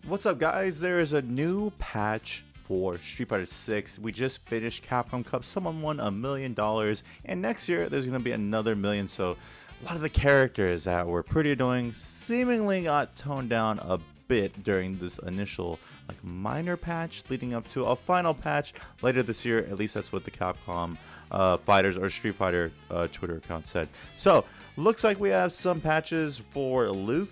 What's up, guys? There is a new patch for Street Fighter 6. We just finished Capcom Cup. Someone won $1 million, and next year there's going to be another million. So a lot of the characters that were pretty annoying seemingly got toned down a bit during this initial minor patch leading up to a final patch later this year. At least that's what the Capcom Fighters or Street Fighter Twitter account said. So looks like we have some patches for Luke.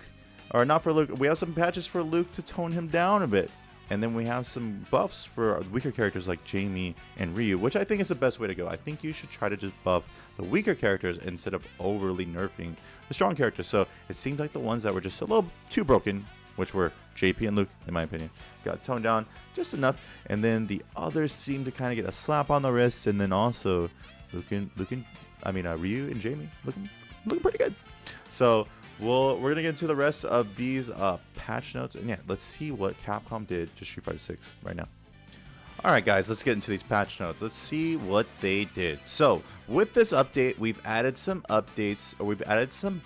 Or not for Luke. We have some patches for Luke to tone him down a bit. And then we have some buffs for weaker characters like Jamie and Ryu, which I think is the best way to go. I think you should try to just buff the weaker characters instead of overly nerfing the strong characters. So it seemed like the ones that were just a little too broken, which were JP and Luke, in my opinion, got toned down just enough. And then the others seemed to kind of get a slap on the wrist. And then also Ryu and Jamie looking pretty good. So we're going to get into the rest of these patch notes. And yeah, let's see what Capcom did to Street Fighter 6 right now. Alright guys, let's get into these patch notes. Let's see what they did. So, with this update, we've added some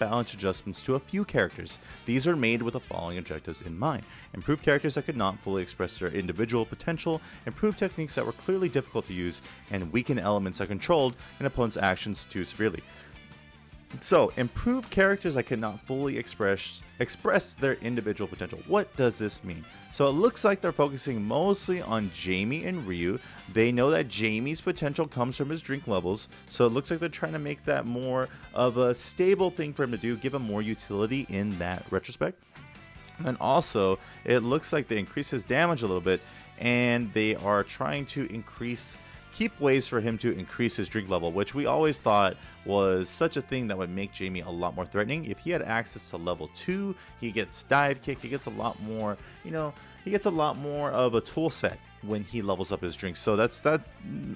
balance adjustments to a few characters. These are made with the following objectives in mind. Improve characters that could not fully express their individual potential, improve techniques that were clearly difficult to use, and weaken elements that controlled an opponent's actions too severely. So, improve characters that cannot fully express their individual potential. What does this mean? So, it looks like they're focusing mostly on Jamie and Ryu. They know that Jamie's potential comes from his drink levels, so it looks like they're trying to make that more of a stable thing for him to do, give him more utility in that retrospect. And also, it looks like they increase his damage a little bit, and they are trying to keep ways for him to increase his drink level, which we always thought was such a thing that would make Jamie a lot more threatening. If he had access to level 2, he gets dive kick, he gets a lot more, he gets a lot more of a tool set when he levels up his drink. So that's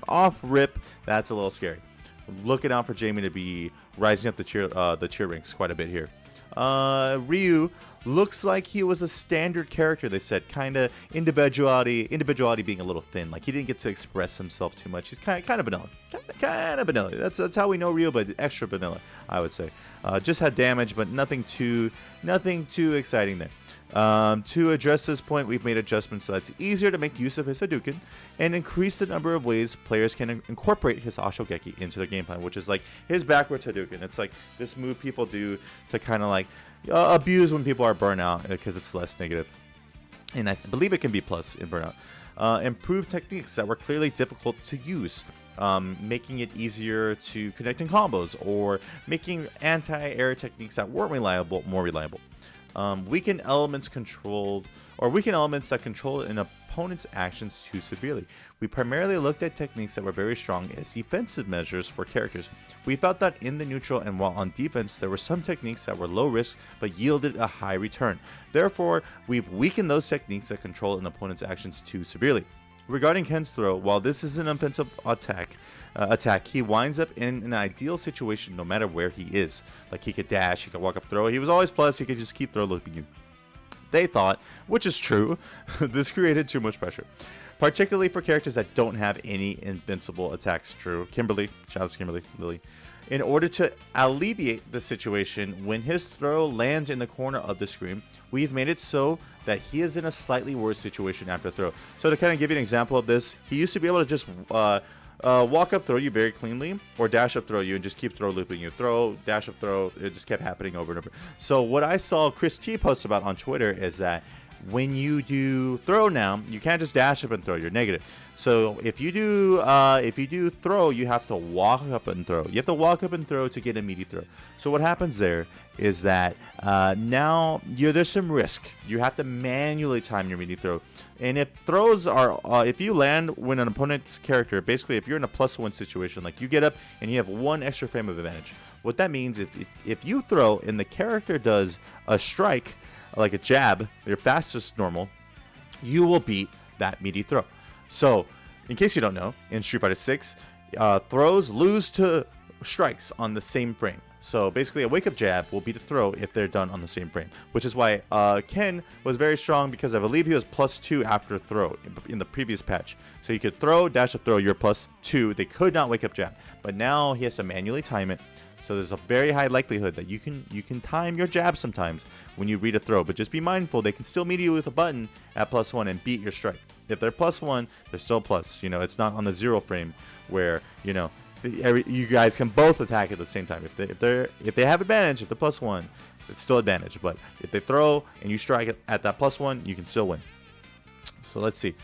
off rip, that's a little scary. Looking out for Jamie to be rising up the tier ranks quite a bit here. Ryu looks like he was a standard character, they said, kind of individuality being a little thin, like he didn't get to express himself too much. He's kind of vanilla, kind of vanilla. That's how we know Ryu, but extra vanilla, I would say. Just had damage, but nothing too exciting there. To address this point, we've made adjustments so it's easier to make use of his Hadouken and increase the number of ways players can incorporate his Ashogeki into their game plan, which is like his backwards Hadouken. It's like this move people do to kind of abuse when people are burnout because it's less negative. And I believe it can be plus in burnout. Improve techniques that were clearly difficult to use. Making it easier to connect in combos, or making anti-air techniques that weren't reliable more reliable. Weaken elements that control an opponent's actions too severely. We primarily looked at techniques that were very strong as defensive measures for characters. We felt that in the neutral and while on defense, there were some techniques that were low risk but yielded a high return. Therefore, we've weakened those techniques that control an opponent's actions too severely. Regarding Ken's throw, while this is an offensive attack, he winds up in an ideal situation no matter where he is. Like he could dash, he could walk up throw. He was always plus, he could just keep throw looping you. They thought, which is true, this created too much pressure. Particularly for characters that don't have any invincible attacks. True. Kimberly, shout out to Kimberly, Lily. In order to alleviate the situation, when his throw lands in the corner of the screen, we've made it so that he is in a slightly worse situation after throw. So to kind of give you an example of this, he used to be able to just walk up throw you very cleanly, or dash up throw you and just keep throw looping you. Throw, dash up throw, it just kept happening over and over. So what I saw Chris T post about on Twitter is that when you do throw now, you can't just dash up and throw, you're negative. So if you do throw, you have to walk up and throw. You have to walk up and throw to get a meaty throw. So what happens there is that now there's some risk. You have to manually time your meaty throw. And if throws are, if you land when an opponent's character, basically if you're in a +1 situation, like you get up and you have 1 extra frame of advantage. What that means, if you throw and the character does a strike, like a jab, your fastest normal, you will beat that meaty throw. So, in case you don't know, in Street Fighter 6, throws lose to strikes on the same frame. So basically, a wake-up jab will beat a throw if they're done on the same frame, which is why Ken was very strong, because I believe he was +2 after throw in the previous patch. So you could throw, dash up throw, you're +2. They could not wake up jab, but now he has to manually time it. So there's a very high likelihood that you can time your jab sometimes when you read a throw. But just be mindful, they can still meet you with a button at +1 and beat your strike. If they're +1, they're still plus. You know, it's not on the 0 frame where, you know, you guys can both attack at the same time. If they have advantage, if they're +1, it's still advantage. But if they throw and you strike at that +1, you can still win. So let's see.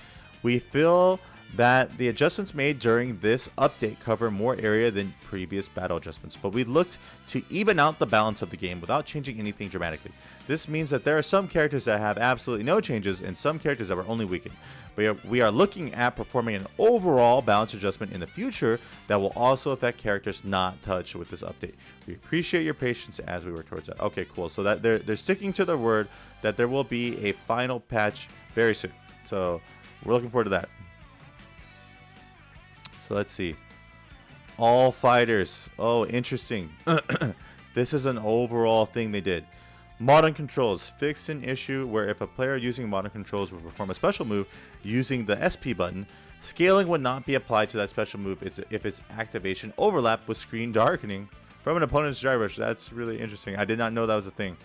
We feel that the adjustments made during this update cover more area than previous battle adjustments, but we looked to even out the balance of the game without changing anything dramatically. This means that there are some characters that have absolutely no changes and some characters that were only weakened. We are looking at performing an overall balance adjustment in the future that will also affect characters not touched with this update. We appreciate your patience as we work towards that. Okay, cool. So that they're sticking to their word that there will be a final patch very soon. So we're looking forward to that. So let's see. All fighters. Oh, interesting. This is an overall thing they did. Modern controls. Fixed an issue where if a player using modern controls would perform a special move using the SP button, scaling would not be applied to that special move if its activation overlapped with screen darkening from an opponent's drive rush. That's really interesting. I did not know that was a thing.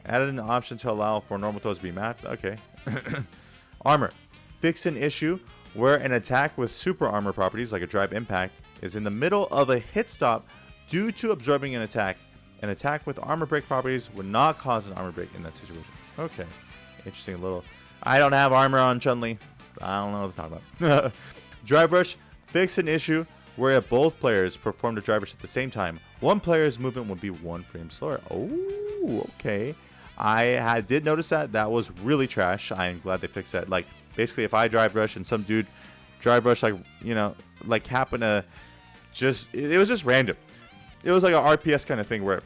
Added an option to allow for normal throws to be mapped. Okay. Armor. Fixed an issue where an attack with super armor properties like a drive impact is in the middle of a hit stop due to absorbing an attack. An attack with armor break properties would not cause an armor break in that situation. Okay. Interesting little... I don't have armor on Chun-Li. I don't know what to talk about. Drive rush. Fix an issue where if both players performed a drive rush at the same time, one player's movement would be 1 frame slower. Oh, okay. I did notice that. That was really trash. I am glad they fixed that. Like, basically, if I drive rush and some dude drive rush, like, you know, like happened to just... It was just random. It was like an RPS kind of thing where...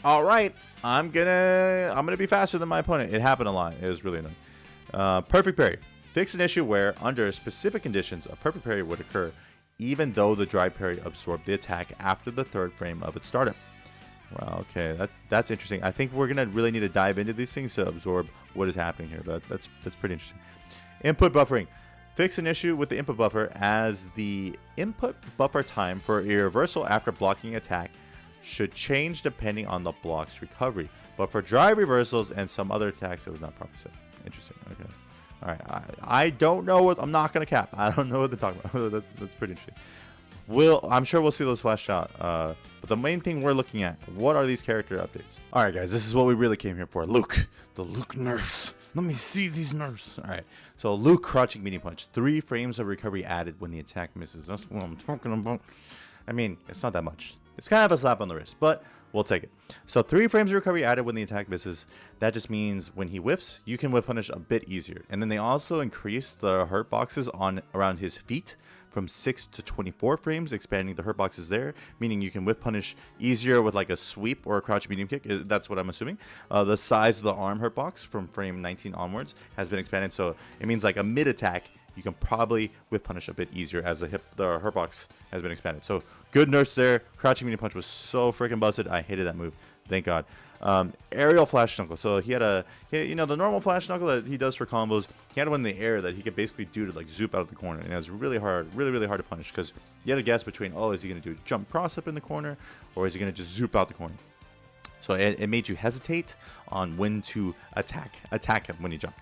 All right, I'm gonna be faster than my opponent. It happened a lot. It was really annoying. Perfect parry. Fix an issue where, under specific conditions, a perfect parry would occur even though the drive parry absorbed the attack after the 3rd frame of its startup. Wow, okay, that's interesting. I think we're gonna really need to dive into these things to absorb what is happening here. That's pretty interesting. Input buffering. Fix an issue with the input buffer as the input buffer time for a reversal after blocking attack should change depending on the block's recovery. But for drive reversals and some other attacks, it was not properly set. Interesting. Okay. All right. I don't know what... I'm not gonna cap. I don't know what to talk about. that's pretty interesting. I'm sure we'll see those flashed out. But the main thing we're looking at, what are these character updates? All right, guys, this is what we really came here for. Luke, the Luke nerfs. Let me see these nerfs. All right, so Luke crouching medium punch. 3 frames of recovery added when the attack misses. That's what I'm talking about. I mean, it's not that much. It's kind of a slap on the wrist, but we'll take it. So 3 frames of recovery added when the attack misses. That just means when he whiffs, you can whiff punish a bit easier. And then they also increase the hurt boxes on around his feet from 6 to 24 frames, expanding the hurt boxes there, meaning you can whip punish easier with like a sweep or a crouch medium kick. That's what I'm assuming. The size of the arm hurt box from frame 19 onwards has been expanded, so it means like a mid attack you can probably whip punish a bit easier as the hurt box has been expanded. So good nerfs there. Crouching medium punch was so freaking busted. I hated that move. Thank God. Aerial flash knuckle. So he had you know, the normal flash knuckle that he does for combos. He had one in the air that he could basically do to like zoop out of the corner, and it was really hard, really hard to punish because you had to guess between, oh, is he going to do a jump cross up in the corner, or is he going to just zoop out the corner? So it made you hesitate on when to attack him when he jumped.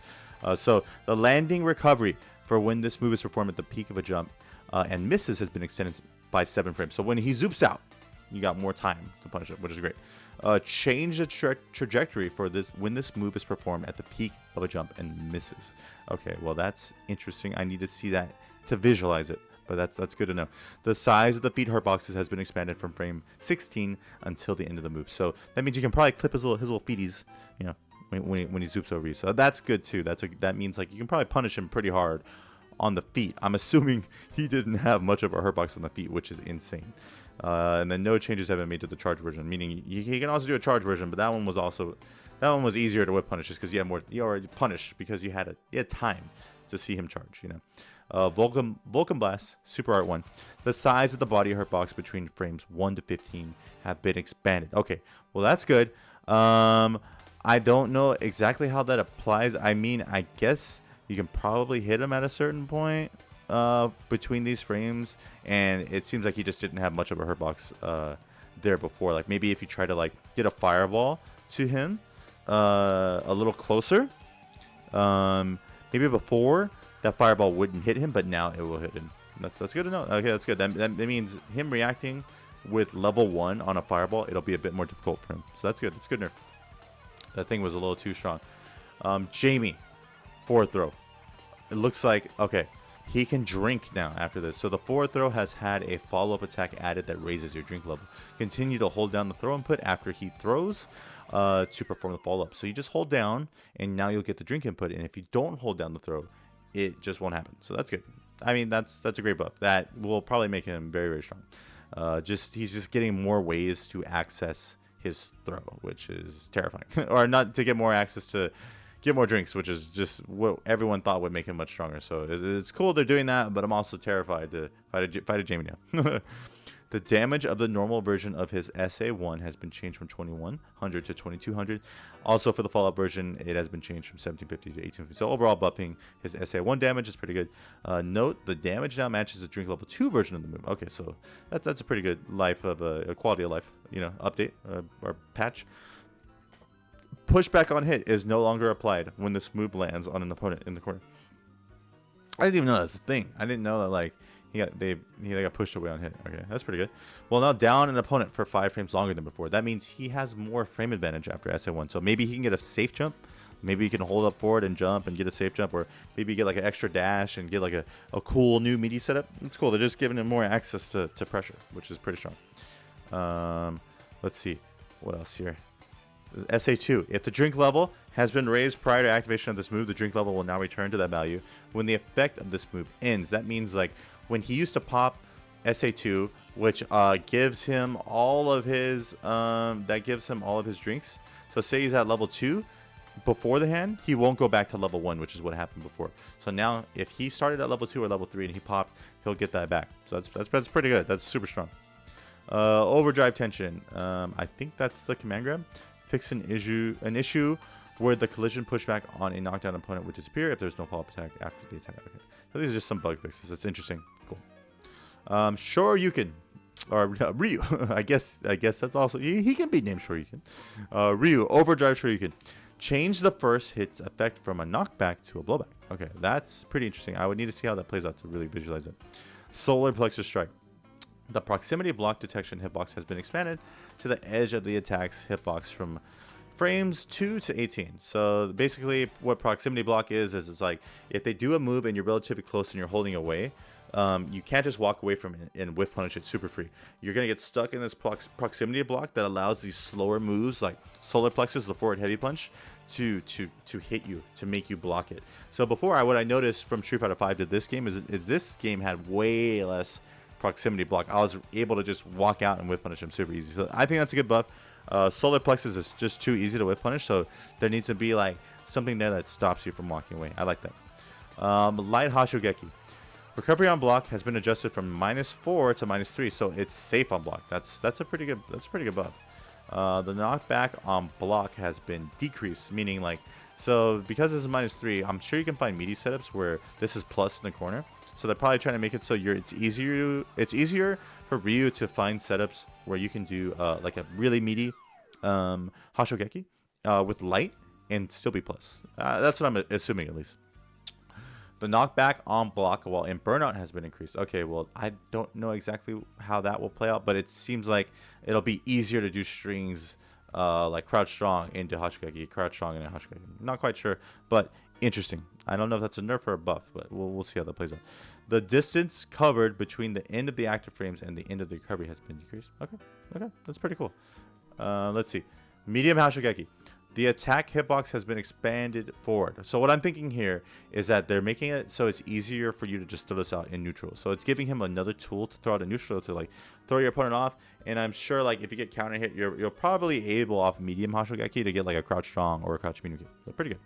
So the landing recovery for when this move is performed at the peak of a jump and misses has been extended by 7 frames. So when he zoops out, you got more time to punish it, which is great. Change the trajectory for this when this move is performed at the peak of a jump and misses. Okay, well that's interesting. I need to see that to visualize it, but that's good to know. The size of the feet hurt boxes has been expanded from frame 16 until the end of the move. So that means you can probably clip his little feeties, you know, when he zoops over you. So that's good too. That means like you can probably punish him pretty hard on the feet. I'm assuming he didn't have much of a hurt box on the feet, which is insane. And then no changes have been made to the charge version, meaning he can also do a charge version, but that one was easier to whip punish just because you already punished because you had time to see him charge, you know. Vulcan Blast, Super Art 1. The size of the body hurt box between frames 1 to 15 have been expanded. Okay, well that's good. I don't know exactly how that applies. I mean, I guess you can probably hit him at a certain point between these frames, and it seems like he just didn't have much of a hurt box there before. Like maybe if you try to like get a fireball to him a little closer, maybe before that fireball wouldn't hit him, but now it will hit him. That's good to know. Okay, that's good. That means him reacting with level 1 on a fireball, it'll be a bit more difficult for him. So that's good. That's good nerf. That thing was a little too strong. Jamie, forward throw. It looks like, okay, he can drink now after this. So the forward throw has had a follow-up attack added that raises your drink level. Continue to hold down the throw input after he throws to perform the follow-up. So you just hold down, and now you'll get the drink input. And if you don't hold down the throw, it just won't happen. So that's good. I mean, that's a great buff. That will probably make him very, very strong. He's just getting more ways to access his throw, which is terrifying. Or not to get more access to get more drinks, which is just what everyone thought would make him much stronger. So it's cool they're doing that, but I'm also terrified to fight a Jamie now. The damage of the normal version of his SA1 has been changed from 2100 to 2200. Also, for the Fallout version, it has been changed from 1750 to 1850. So overall, buffing his SA1 damage is pretty good. Note, the damage now matches the drink level 2 version of the move. Okay, so that's a pretty good life of a quality of life, update or patch. Pushback on hit is no longer applied when this move lands on an opponent in the corner. I didn't even know that's a thing. I didn't know that like he got pushed away on hit. Okay, that's pretty good. Well, now down an opponent for 5 frames longer than before. That means he has more frame advantage after SA1. So maybe he can get a safe jump. Maybe he can hold up forward and jump and get a safe jump, or maybe get like an extra dash and get like a cool new meaty setup. It's cool. They're just giving him more access to pressure, which is pretty strong. Let's see what else here. SA2. If the drink level has been raised prior to activation of this move, the drink level will now return to that value when the effect of this move ends. That means like when he used to pop SA2, which gives him all of his drinks. So say he's at level 2 before the hand, he won't go back to level 1, which is what happened before. So now if he started at level 2 or level 3 and he popped, he'll get that back. So that's pretty good. That's super strong. Overdrive tension. I think that's the command grab. Fix an issue where the collision pushback on a knockdown opponent would disappear if there's no follow-up attack after the attack. Okay. So these are just some bug fixes. That's interesting. Cool. Shoryuken, or Ryu. I guess that's also he can be named Shoryuken. Ryu, overdrive Shoryuken. Change the first hit's effect from a knockback to a blowback. Okay, that's pretty interesting. I would need to see how that plays out to really visualize it. Solar plexus strike. The proximity block detection hitbox has been expanded to the edge of the attack's hitbox from frames 2 to 18. So basically what proximity block is it's like if they do a move and you're relatively close and you're holding away, you can't just walk away from it and whiff punish it super free. You're going to get stuck in this proximity block that allows these slower moves like solar plexus, the forward heavy punch, to hit you, to make you block it. So before, what I noticed from Street Fighter 5 to this game is this game had way less proximity block. I was able to just walk out and whiff punish him super easy. So I think that's a good buff. Solar plexus is just too easy to whiff punish, so there needs to be like something there that stops you from walking away. I like that. Light Hashogeki. Recovery on block has been adjusted from -4 to -3, so it's safe on block. That's a pretty good buff. The knockback on block has been decreased, meaning like, so because this is -3, I'm sure you can find meaty setups where this is plus in the corner. So they're probably trying to make it so it's easier for Ryu to find setups where you can do like a really meaty Hashogeki with light and still be plus. That's what I'm assuming at least. The knockback on block while in burnout has been increased. Okay, well, I don't know exactly how that will play out, but it seems like it'll be easier to do strings like crouch strong into Hashogeki, crouch strong into Hashogeki. Not quite sure, but interesting. I don't know if that's a nerf or a buff, but we'll see how that plays out. The distance covered between the end of the active frames and the end of the recovery has been decreased. Okay, that's pretty cool. Let's see. Medium Hashogeki. The attack hitbox has been expanded forward. So what I'm thinking here is that they're making it so it's easier for you to just throw this out in neutral. So it's giving him another tool to throw out in neutral to like throw your opponent off. And I'm sure like if you get counter hit, you're probably able off medium Hashogeki to get like a crouch strong or a crouch medium kick. So pretty good.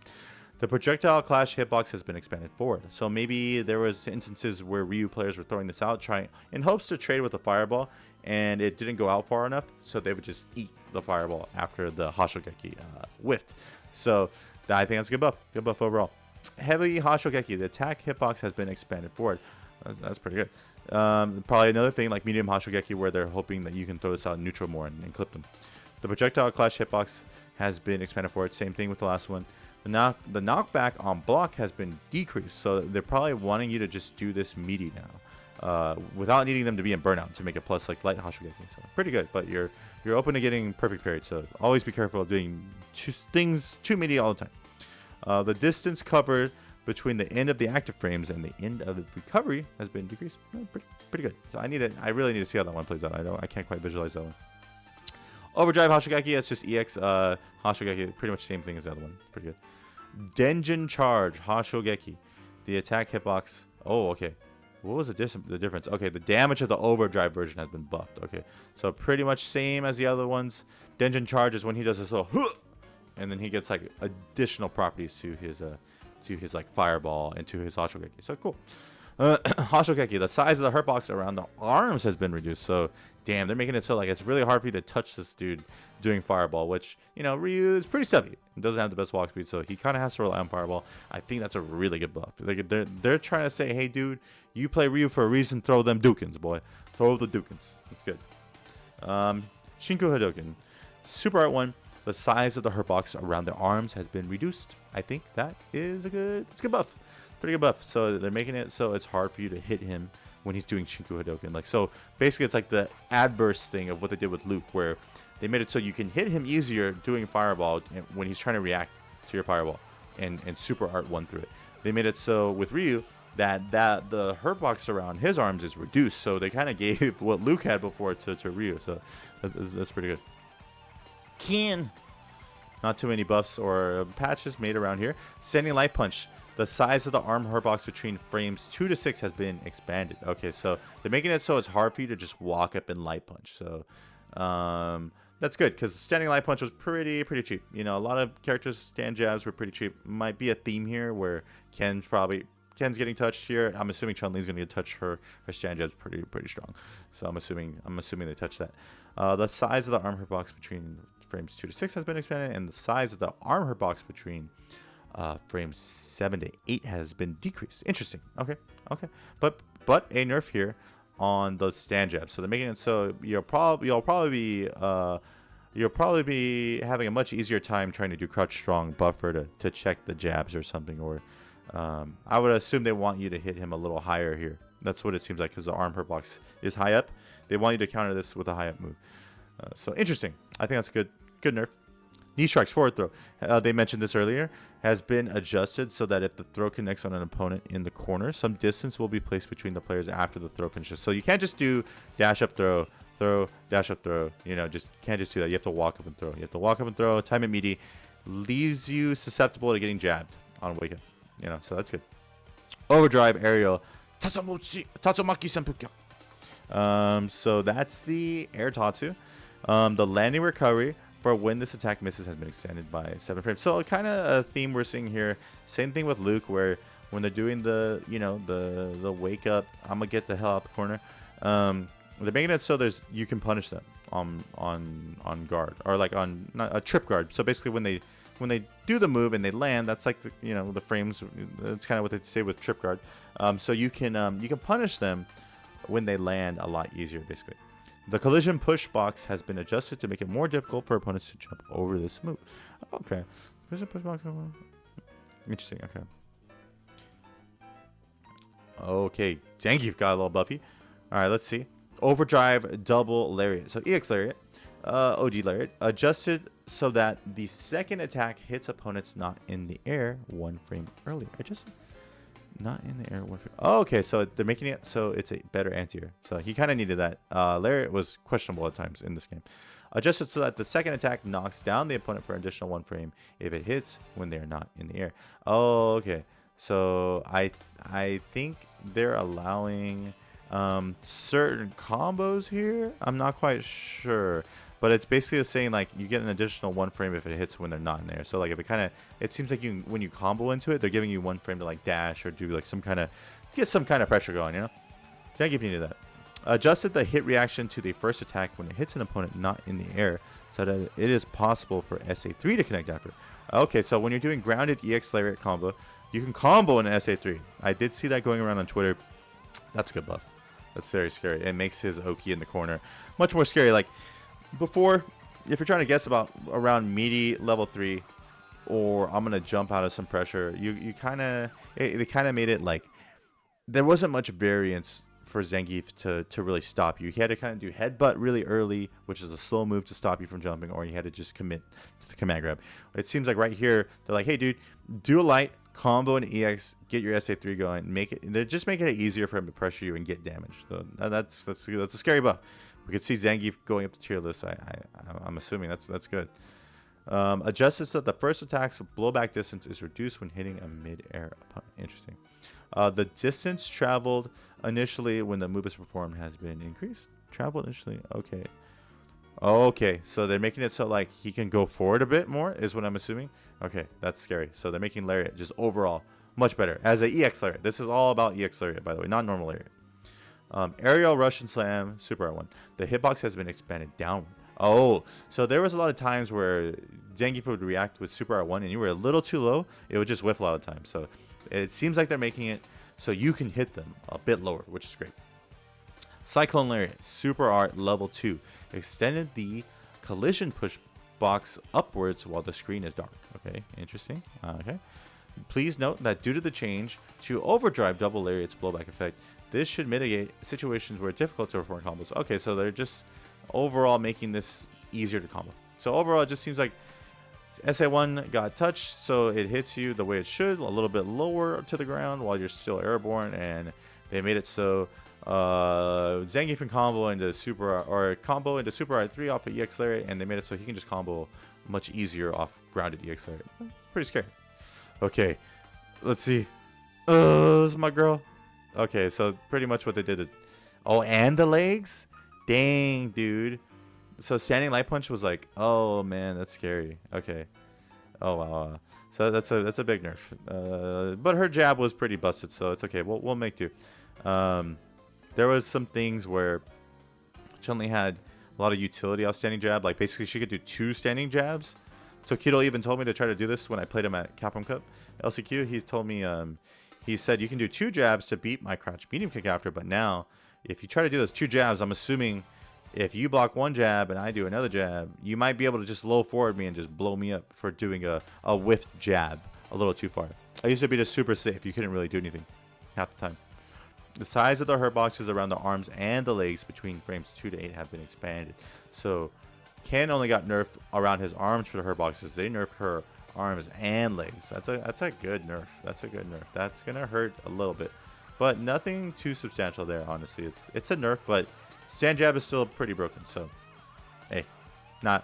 The projectile clash hitbox has been expanded forward. So maybe there was instances where Ryu players were throwing this out trying in hopes to trade with a fireball, and it didn't go out far enough, so they would just eat the fireball after the Hashogeki whiffed. So I think that's a good buff. Good buff overall. Heavy Hashogeki. The attack hitbox has been expanded forward. That's pretty good. Probably another thing like medium Hashogeki where they're hoping that you can throw this out in neutral more and clip them. The projectile clash hitbox has been expanded for it. Same thing with the last one. The knockback on block has been decreased, so they're probably wanting you to just do this meaty now, without needing them to be in burnout to make it plus like light Hashogeki. So pretty good, but you're open to getting perfect parried. So always be careful of doing too meaty all the time. The distance covered between the end of the active frames and the end of the recovery has been decreased. Pretty good. So I really need to see how that one plays out. I can't quite visualize that one. Overdrive Hashogeki, that's just EX Hashogeki, pretty much the same thing as the other one. Pretty good. Denjin Charge Hashogeki. The attack hitbox. Oh, okay. What was the difference? Okay, the damage of the overdrive version has been buffed. Okay, so pretty much same as the other ones. Denjin Charge is when he does this little, and then he gets like additional properties to his like fireball and to his Hashogeki. So cool. Hashogeki, the size of the hurt box around the arms has been reduced. So damn, they're making it so like it's really hard for you to touch this dude doing fireball, which, you know, Ryu is pretty stubby. He doesn't have the best walk speed, so he kind of has to rely on fireball. I think that's a really good buff. Like they're trying to say, hey dude, you play Ryu for a reason, throw them Dukins, boy. Throw the Dukins. That's good. Shinku Hadoken. Super Art 1. The size of the hurt box around the arms has been reduced. I think that is it's a good buff. Pretty good buff. So they're making it so it's hard for you to hit him when he's doing Shinku Hadoken. Like, so basically it's like the adverse thing of what they did with Luke, where they made it so you can hit him easier doing fireball when he's trying to react to your fireball and Super Art 1 through it. They made it so with Ryu that the hurt box around his arms is reduced. So they kind of gave what Luke had before to Ryu. So that's pretty good. Ken. Not too many buffs or patches made around here. Standing Light Punch. The size of the arm hurt box between frames 2 to 6 has been expanded. Okay, so they're making it so it's hard for you to just walk up and Light Punch. So that's good, because Standing Light Punch was pretty cheap. You know, a lot of characters' stand jabs were pretty cheap. Might be a theme here where Ken's getting touched here. I'm assuming Chun-Li's going to get touched. Her stand jab's pretty strong. So I'm assuming they touched that. The size of the arm hurt box between frames 2 to 6 has been expanded, and the size of the arm hurt box between frames 7 to 8 has been decreased. Interesting. Okay. But a nerf here on the stand jab. So they're making it so you'll probably be having a much easier time trying to do crouch strong buffer to check the jabs or something. Or I would assume they want you to hit him a little higher here. That's what it seems like, because the arm hurt box is high up. They want you to counter this with a high up move. So interesting. I think that's good nerf. Knee strikes forward throw. They mentioned this earlier. Has been adjusted so that if the throw connects on an opponent in the corner, some distance will be placed between the players after the throw finishes. So you can't just do dash up throw, dash up throw. You know, can't just do that. You have to walk up and throw. You have to walk up and throw. Time it meaty leaves you susceptible to getting jabbed on wake up. You know, so that's good. Overdrive aerial. Tatsumaki Senpukyo. So that's the air Tatsu. The landing recovery for when this attack misses has been extended by 7 frames. So kind of a theme we're seeing here. Same thing with Luke, where when they're doing the wake up, I'm gonna get the hell out the corner. They're making it so you can punish them on guard, or like on not a trip guard. So basically when they do the move and they land, that's like the frames. That's kind of what they say with trip guard. So you can punish them when they land a lot easier, basically. The collision push box has been adjusted to make it more difficult for opponents to jump over this move. Okay. Collision push box. Interesting. Okay. Okay. Zangief got a little buffy. All right, let's see. Overdrive double lariat. So EX lariat, OD lariat, adjusted so that the second attack hits opponents not in the air 1 frame earlier. Not in the air 1 frame. Oh, okay, so they're making it so it's a better anti-air. So he kind of needed that. Lariat was questionable at times in this game. Adjusted so that the second attack knocks down the opponent for an additional 1 frame if it hits when they are not in the air. Oh, okay. So I think they're allowing certain combos here. I'm not quite sure, but it's basically saying like you get an additional 1 frame if it hits when they're not in there. So like if it seems like when you combo into it, they're giving you 1 frame to like dash or do like get some kind of pressure going, you know. So I give you that. Adjusted the hit reaction to the first attack when it hits an opponent not in the air, so that it is possible for SA3 to connect after. Okay, so when you're doing grounded EX lariat combo, you can combo in SA3. I did see that going around on Twitter. That's a good buff. That's very scary. It makes his Oki in the corner much more scary. Like before, if you're trying to guess about around meaty level 3, or I'm gonna jump out of some pressure, you kind of they kind of made it like there wasn't much variance for Zangief to really stop you. He had to kind of do headbutt really early, which is a slow move to stop you from jumping, or you had to just commit to the command grab. It seems like right here they're like, hey dude, do a light combo and EX, get your SA3 going, make it. They're just making it easier for him to pressure you and get damage. So that's a scary buff. We could see Zangief going up the tier list. I'm assuming that's good. Adjusted so that the first attack's blowback distance is reduced when hitting a mid-air opponent. Interesting. The distance traveled initially when the move is performed has been increased. Traveled initially. Okay. Okay, so they're making it so like he can go forward a bit more is what I'm assuming. Okay, that's scary. So they're making Lariat just overall much better as a EX Lariat. This is all about EX Lariat, by the way, not normal Lariat. Aerial Russian Slam, Super R1. The hitbox has been expanded downward. Oh, so there was a lot of times where Zangief would react with Super R1 and you were a little too low. It would just whiff a lot of times. So it seems like they're making it so you can hit them a bit lower, which is great. Cyclone Lariat, Super Art level 2. Extended the collision push box upwards while the screen is dark. Okay, interesting. Okay. Please note that due to the change to overdrive double lariat's blowback effect, this should mitigate situations where it's difficult to perform combos. Okay, so they're just overall making this easier to combo. So overall, it just seems like SA1 got touched, so it hits you the way it should, a little bit lower to the ground while you're still airborne, and they made it so Zangief can combo into Super R3 off of EX Lariat, and they made it so he can just combo much easier off grounded EX Lariat. Pretty scary. Okay, let's see. This is my girl. Okay, so pretty much what they did. Oh, and the legs? Dang, dude. So standing light punch was like, oh man, that's scary. Okay. Oh wow. So that's a big nerf. But her jab was pretty busted, so it's okay. We'll make do. There was some things where Chun-Li had a lot of utility off standing jab. Like basically she could do 2 standing jabs. So Kido even told me to try to do this when I played him at Capcom Cup. LCQ, he told me, he said you can do 2 jabs to beat my crouch medium kick after, but now if you try to do those 2 jabs, I'm assuming if you block 1 jab and I do another jab, you might be able to just low forward me and just blow me up for doing a whiffed jab a little too far. I used to be just super safe. You couldn't really do anything half the time. The size of the hurt boxes around the arms and the legs between frames 2 to 8 have been expanded. So Ken only got nerfed around his arms for the hurt boxes. They nerfed her arms and legs. That's a good nerf. That's a good nerf. That's gonna hurt a little bit, but nothing too substantial there. Honestly, it's a nerf, but stand jab is still pretty broken. So hey,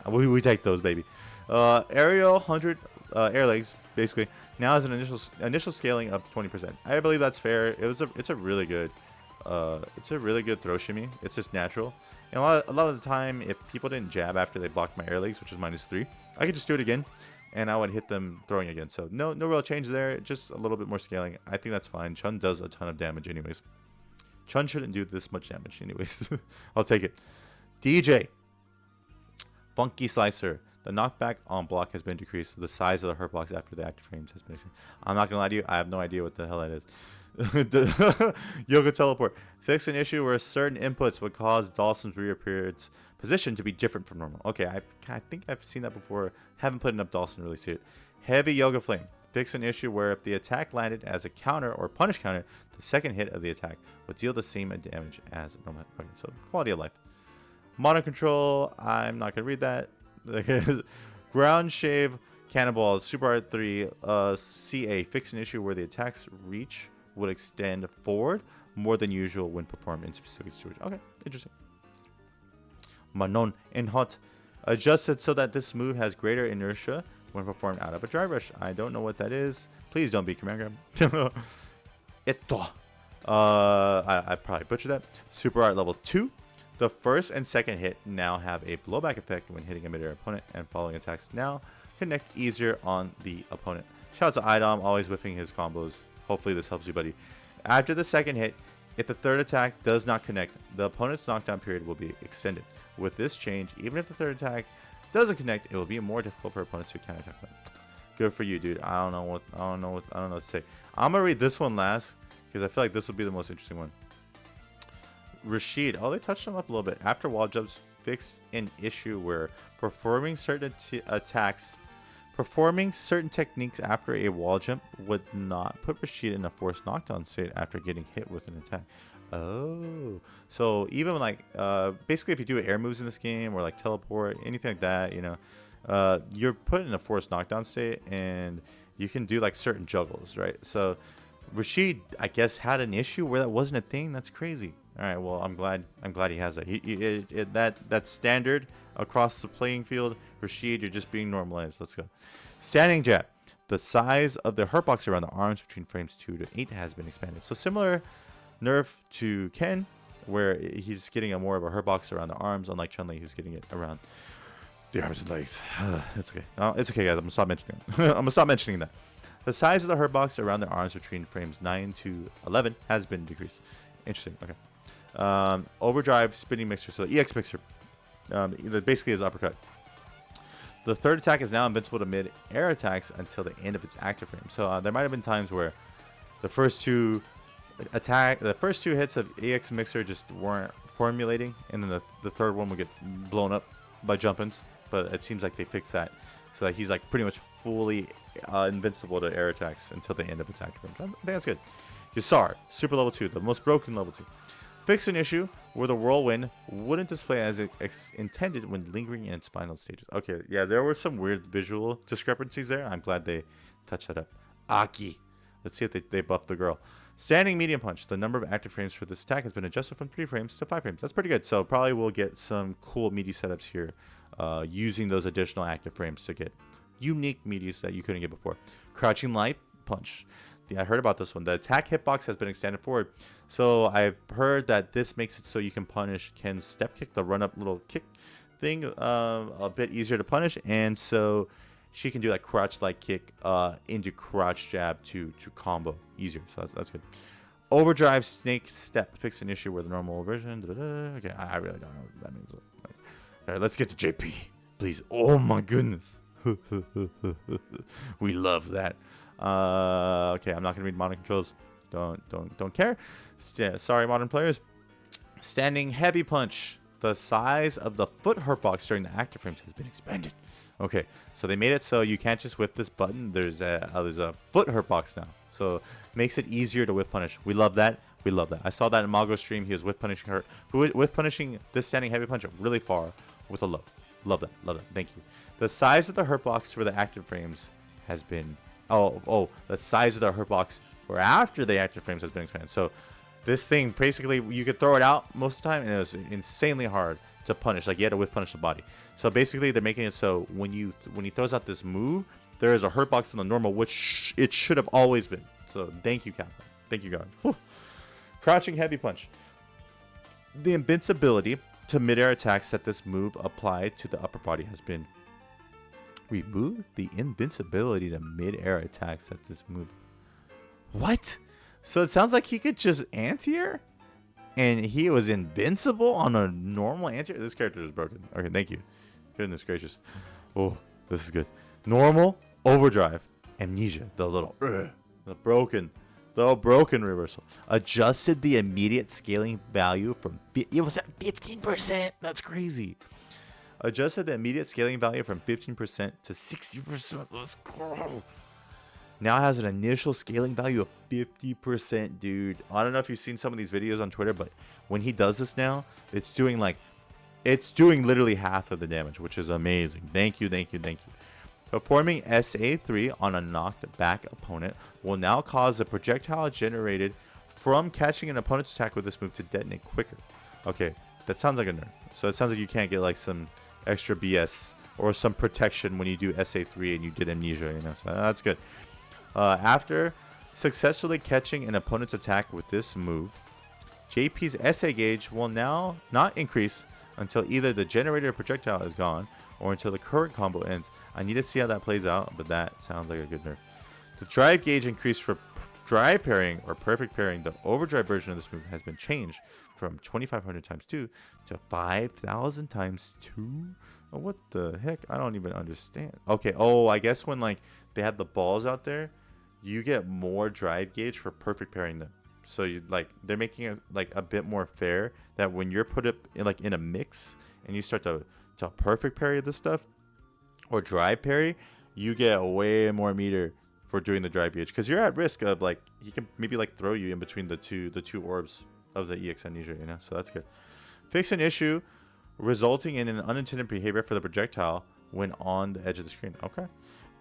we take those, baby. Aerial 100 air legs basically now has an initial scaling of 20%. I believe that's fair. It's a really good throw shimmy. It's just natural. And a lot of the time, if people didn't jab after they blocked my air legs, which is -3, I could just do it again, and I would hit them throwing again. So no real change there, just a little bit more scaling. I think that's fine. Chun does a ton of damage anyways. Chun shouldn't do this much damage anyways. I'll take it. DJ. Funky Slicer. The knockback on block has been decreased. The size of the hurt box after the active frames has been decreased. I'm not going to lie to you. I have no idea what the hell that is. Yoga Teleport. Fix an issue where certain inputs would cause Dawson's reappearance position to be different from normal. Okay, I think I've seen that before. Haven't put enough Dawson to really see it. Heavy Yoga Flame. Fix an issue where if the attack landed as a counter or punish counter, the second hit of the attack would deal the same damage as normal. Okay, so quality of life. Mono Control. I'm not going to read that. Ground Shave Cannonball. Super Art 3. CA. Fix an issue where the attack's reach would extend forward more than usual when performed in specific situations. Okay, interesting. Manon and Hot. Adjusted so that this move has greater inertia when performed out of a drive rush. I don't know what that is. Please don't be command grab. Eto. I probably butchered that. Super Art level 2. The first and second hit now have a blowback effect when hitting a mid-air opponent, and following attacks now connect easier on the opponent. Shout out to Idom, always whiffing his combos. Hopefully this helps you, buddy. After the second hit, if the third attack does not connect, the opponent's knockdown period will be extended. With this change, even if the third attack doesn't connect, it will be more difficult for opponents to counterattack them. Good for you, dude. I don't know what to say. I'm gonna read this one last because I feel like this will be the most interesting one. Rashid. Oh, they touched him up a little bit. After wall jumps, fixed an issue where performing certain attacks, performing certain techniques after a wall jump would not put Rashid in a forced knockdown state after getting hit with an attack. Oh, so even like basically if you do air moves in this game or like teleport, anything like that, you know, you're put in a forced knockdown state and you can do like certain juggles, right? So Rashid, I guess, had an issue where that wasn't a thing. That's crazy. All right, well, I'm glad he has that. That's standard across the playing field. Rashid, you're just being normalized. Let's go. Standing jab. The size of the hurt box around the arms between frames 2 to 8 has been expanded. So similar nerf to Ken, where he's getting a more of a hurt box around the arms, unlike Chun-Li, who's getting it around the arms and legs. It's okay. It's okay, guys. I'm gonna stop mentioning it. I'm gonna stop mentioning that. The size of the hurt box around the arms between frames 9 to 11 has been decreased. Interesting. Okay. Overdrive spinning mixer. So the EX mixer. Basically is uppercut. The third attack is now invincible to mid-air attacks until the end of its active frame. So there might have been times where the first two hits of EX mixer just weren't formulating, and then the third one would get blown up by jump-ins. But it seems like they fixed that, so that he's like pretty much fully invincible to air attacks until the end of its active frame. I think that's good. Yasar, super level 2, the most broken level 2. Fix an issue where the whirlwind wouldn't display as intended when lingering in its final stages. Okay, yeah, there were some weird visual discrepancies there. I'm glad they touched that up. Aki. Let's see if they buffed the girl. Standing medium punch. The number of active frames for this attack has been adjusted from 3 frames to 5 frames. That's pretty good. So probably we'll get some cool meaty setups here using those additional active frames to get unique meaties that you couldn't get before. Crouching light punch. I heard about this one. The attack hitbox has been extended forward. So I've heard that this makes it so you can punish Ken's step kick, the run up little kick thing, a bit easier to punish. And so she can do like crouch light kick into crouch jab to combo easier. So that's good. Overdrive snake step. Fix an issue with the normal version. Okay, I really don't know what that means. All right, let's get to JP, please. Oh my goodness. We love that. Okay, I'm not gonna read modern controls. Don't care. Sorry, modern players. Standing heavy punch. The size of the foot hurt box during the active frames has been expanded. Okay, so they made it so you can't just whip this button. There's a foot hurt box now, so makes it easier to whip punish. We love that. We love that. I saw that in Mago's stream. He was whip punishing her, whip punishing this standing heavy punch really far with a low. Love that. Love that. Thank you. The size of the hurt box for the active frames has been the size of the hurt box for after the active frames has been expanded. So this thing basically you could throw it out most of the time and it was insanely hard to punish. Like you had to whiff punish the body. So basically they're making it so when he throws out this move, there is a hurt box on the normal, which it should have always been. So thank you, Captain. Thank you, God. Whew. Crouching heavy punch. The invincibility to midair attacks that this move applied to the upper body has been removed. The invincibility to mid-air attacks at this move. What? So it sounds like he could just anti-air? And he was invincible on a normal anti-air? This character is broken. Okay, thank you. Goodness gracious. Oh, this is good. Normal, overdrive, amnesia. The broken reversal. Adjusted the immediate scaling value from... It was at 15%. That's crazy. Adjusted the immediate scaling value from 15% to 60%. Let's go. Now has an initial scaling value of 50%, dude. I don't know if you've seen some of these videos on Twitter, but when he does this now, it's doing literally half of the damage, which is amazing. Thank you. Performing SA3 on a knocked back opponent will now cause a projectile generated from catching an opponent's attack with this move to detonate quicker. Okay, that sounds like a nerf. So it sounds like you can't get like some extra BS or some protection when you do SA3 and you did amnesia, you know. So that's good. After successfully catching an opponent's attack with this move, JP's SA gauge will now not increase until either the generated projectile is gone or until the current combo ends. I need to see how that plays out, but that sounds like a good nerf. The drive gauge increase for drive pairing or perfect pairing, the overdrive version of this move has been changed from 2500 times 2 to 5000 times 2. Oh, what the heck? I don't even understand. Okay, I guess when like they had the balls out there, you get more drive gauge for perfect pairing them. So you like they're making it like a bit more fair that when you're put up in, like in a mix and you start to perfect parry this stuff or drive parry, you get way more meter for doing the drive gauge because you're at risk of like he can maybe like throw you in between the two orbs of the EX amnesia, you know. So that's good. Fix an issue resulting in an unintended behavior for the projectile when on the edge of the screen. Okay.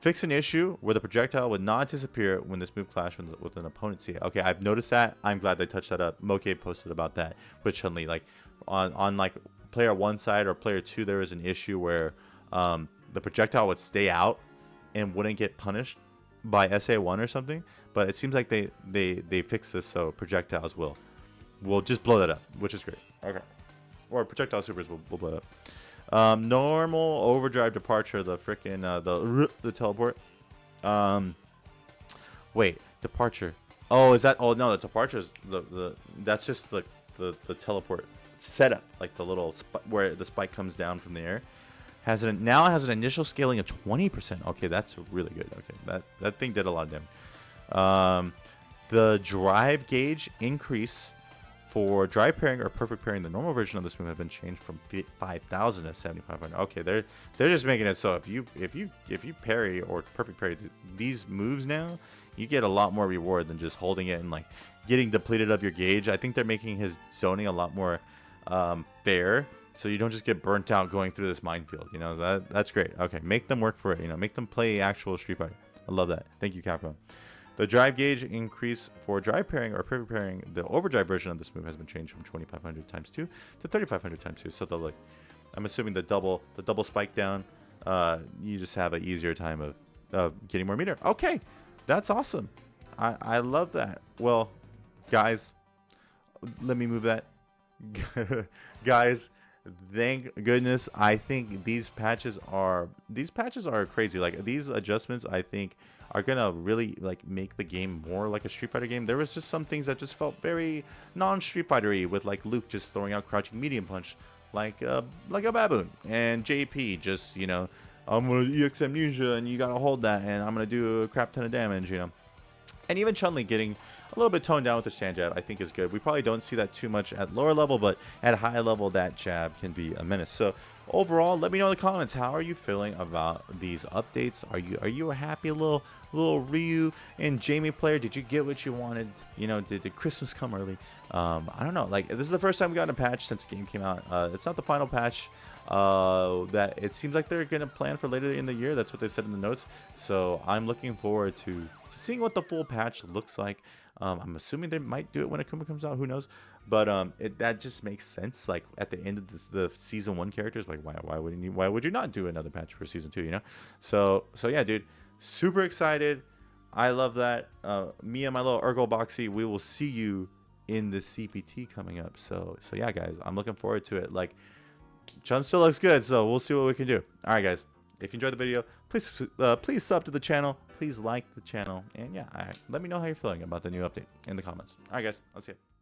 Fix an issue where the projectile would not disappear when this move clashed with an opponent. See, okay, I've noticed that. I'm glad they touched that up. Moke posted about that with Chun-Li. Like on like player 1 side or player 2, there was an issue where the projectile would stay out and wouldn't get punished by SA1 or something. But it seems like they fixed this, so projectiles will just blow that up, which is great. Okay. Or projectile supers will blow it up. Normal overdrive departure, the freaking the teleport. Wait, departure. Oh, is that? Oh no, the departure is the that's just the teleport setup, like the little where the spike comes down from the air. Now it has an initial scaling of 20%. Okay, that's really good. Okay, that thing did a lot of damage. The drive gauge increase for drive pairing or perfect pairing, the normal version of this move have been changed from 5,000 to 7,500. Okay, they're just making it so if you parry or perfect parry these moves now, you get a lot more reward than just holding it and like getting depleted of your gauge. I think they're making his zoning a lot more fair, so you don't just get burnt out going through this minefield. You know, that's great. Okay, make them work for it. You know, make them play actual Street Fighter. I love that. Thank you, Capcom. The drive gauge increase for drive pairing or perfect pairing, the overdrive version of this move has been changed from 2,500 times 2 to 3,500 times 2. So the like, I'm assuming the double spike down, you just have an easier time of getting more meter. Okay, that's awesome. I love that. Well, guys, let me move that. Guys, thank goodness. I think these patches are crazy. Like these adjustments, I think are gonna really like make the game more like a Street Fighter game. There was just some things that just felt very non-Street Fighter-y, with like Luke just throwing out crouching medium punch like a baboon, and JP just, you know, I'm gonna EX amnesia and you gotta hold that and I'm gonna do a crap ton of damage, you know. And even Chun-Li getting a little bit toned down with the stand jab, I think is good. We probably don't see that too much at lower level, but at high level, that jab can be a menace. So overall, let me know in the comments, how are you feeling about these updates? Are you a happy little Ryu and Jamie player? Did you get what you wanted? You know, did Christmas come early? I don't know. Like, this is the first time we got a patch since the game came out. It's not the final patch. That it seems like they're gonna plan for later in the year. That's what they said in the notes. So I'm looking forward to seeing what the full patch looks like. I'm assuming they might do it when Akuma comes out. Who knows? But that just makes sense. Like at the end of the season 1 characters, like why would you not do another patch for season 2? You know? So yeah, dude, super excited. I love that. Me and my little Ergo Boxy, we will see you in the CPT coming up. So yeah, guys, I'm looking forward to it. Like, Chun still looks good, so we'll see what we can do. All right, guys. If you enjoyed the video, please sub to the channel. Please like the channel. And yeah, let me know how you're feeling about the new update in the comments. All right, guys. I'll see you.